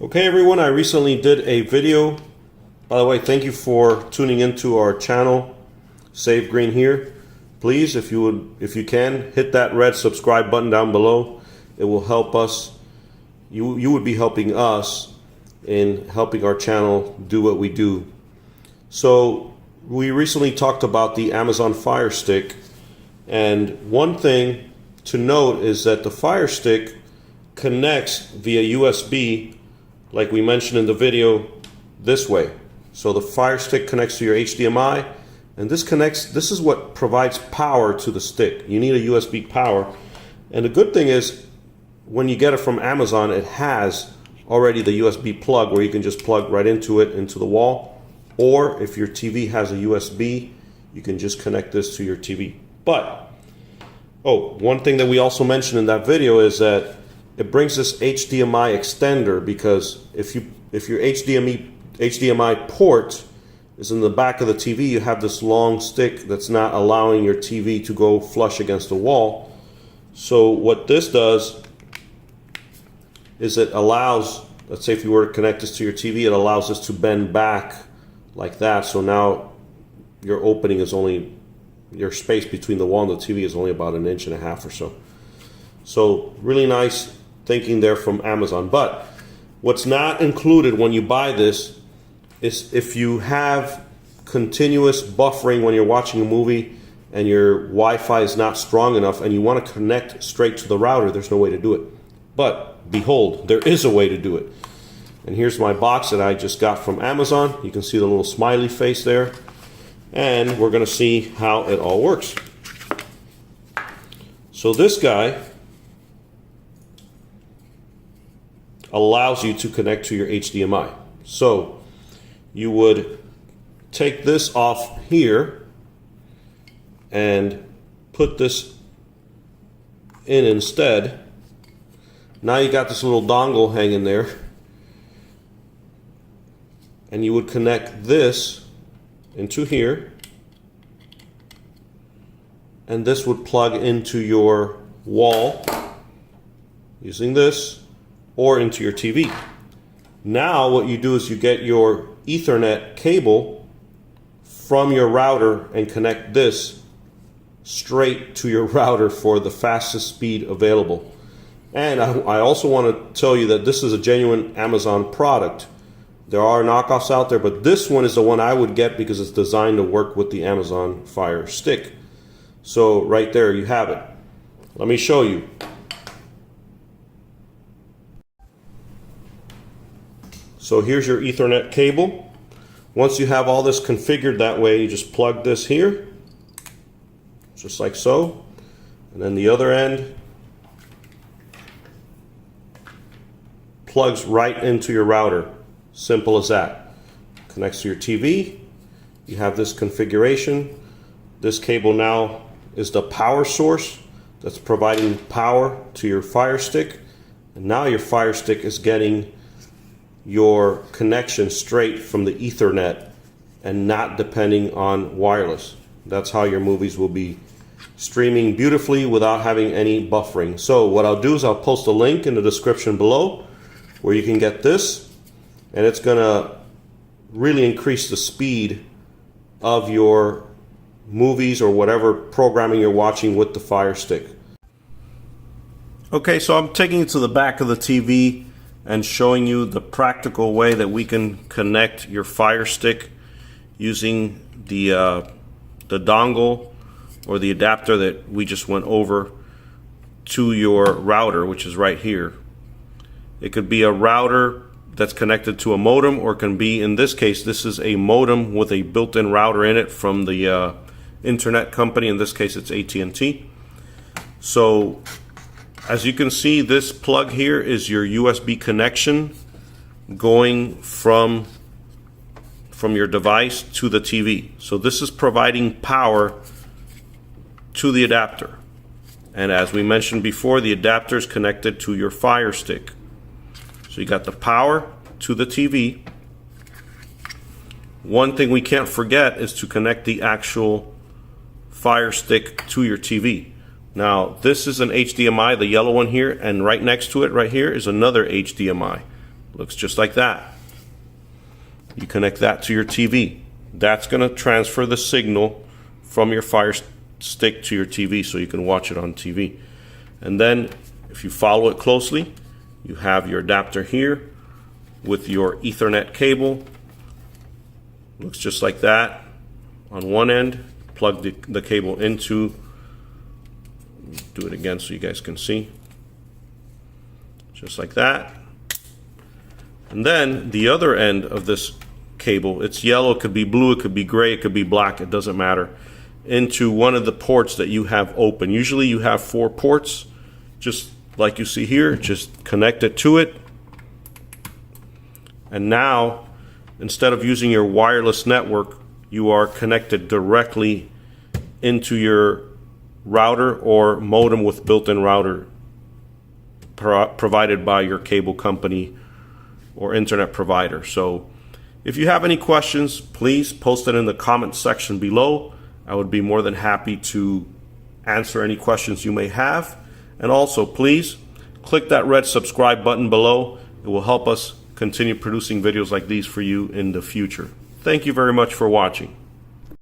Okay everyone, I recently did a video. By the way, thank you for tuning into our channel, Save Green here. Please, if you can, hit that red subscribe button down below. It will help us. You would be helping us in helping our channel do what we do. So we recently talked about the Amazon Fire Stick, and one thing to note is that the Fire Stick connects via USB, like we mentioned in the video, this way. So the Fire Stick connects to your HDMI, and this is what provides power to the stick. You need a USB power, and the good thing is when you get it from Amazon, it has already the USB plug where you can just plug right into it, into the wall, or if your TV has a USB, you can just connect this to your TV. But one thing that we also mentioned in that video is that it brings this HDMI extender, because if your HDMI port is in the back of the TV, you have this long stick that's not allowing your TV to go flush against the wall. So what this does is it allows, let's say if you were to connect this to your TV, it allows this to bend back like that. So now your opening is only, your space between the wall and the TV is only about 1.5 inches or so. So really nice thinking there from Amazon. But what's not included when you buy this is if you have continuous buffering when you're watching a movie and your Wi-Fi is not strong enough and you want to connect straight to the router, there's no way to do it. But behold, there is a way to do it. And here's my box that I just got from Amazon. You can see the little smiley face there. And we're going to see how it all works. So this guy allows you to connect to your HDMI. So you would take this off here and put this in instead. Now you got this little dongle hanging there, and you would connect this into here, and this would plug into your wall using this, or into your TV. Now what you do is you get your Ethernet cable from your router and connect this straight to your router for the fastest speed available. And I also want to tell you that this is a genuine Amazon product. There are knockoffs out there, but this one is the one I would get because it's designed to work with the Amazon Fire Stick. So right there you have it. Let me show you. So here's your Ethernet cable. Once you have all this configured that way, you just plug this here, just like so. And then the other end plugs right into your router. Simple as that. Connects to your TV. You have this configuration. This cable now is the power source that's providing power to your Fire Stick. And now your Fire Stick is getting your connection straight from the Ethernet and not depending on wireless. That's how your movies will be streaming beautifully without having any buffering. So what I'll do is I'll post a link in the description below where you can get this, and it's gonna really increase the speed of your movies or whatever programming you're watching with the Fire Stick. Okay, so I'm taking it to the back of the TV and showing you the practical way that we can connect your Fire Stick using the dongle or the adapter that we just went over to your router, which is right here. It could be a router that's connected to a modem, or it can be, in this case, this is a modem with a built-in router in it from the internet company. In this case, it's AT&T. So as you can see, this plug here is your USB connection going from your device to the TV. So this is providing power to the adapter. And as we mentioned before, the adapter is connected to your Fire Stick. So you got the power to the TV. One thing we can't forget is to connect the actual Fire Stick to your TV. Now this is an HDMI, the yellow one here, and right next to it right here is another HDMI. Looks just like that. You connect that to your TV. That's going to transfer the signal from your Fire Stick to your TV so you can watch it on TV. And then if you follow it closely, you have your adapter here with your Ethernet cable. Looks just like that. On one end, plug the cable into, do it again so you guys can see. Just like that. And then the other end of this cable, it's yellow, it could be blue, it could be gray, it could be black, it doesn't matter, into one of the ports that you have open. Usually you have 4 ports, just like you see here. Just connect it to it. And now, instead of using your wireless network, you are connected directly into your router or modem with built-in router provided by your cable company or internet provider. So if you have any questions, please post it in the comment section below. I would be more than happy to answer any questions you may have. And also, please click that red subscribe button below. It will help us continue producing videos like these for you in the future. Thank you very much for watching.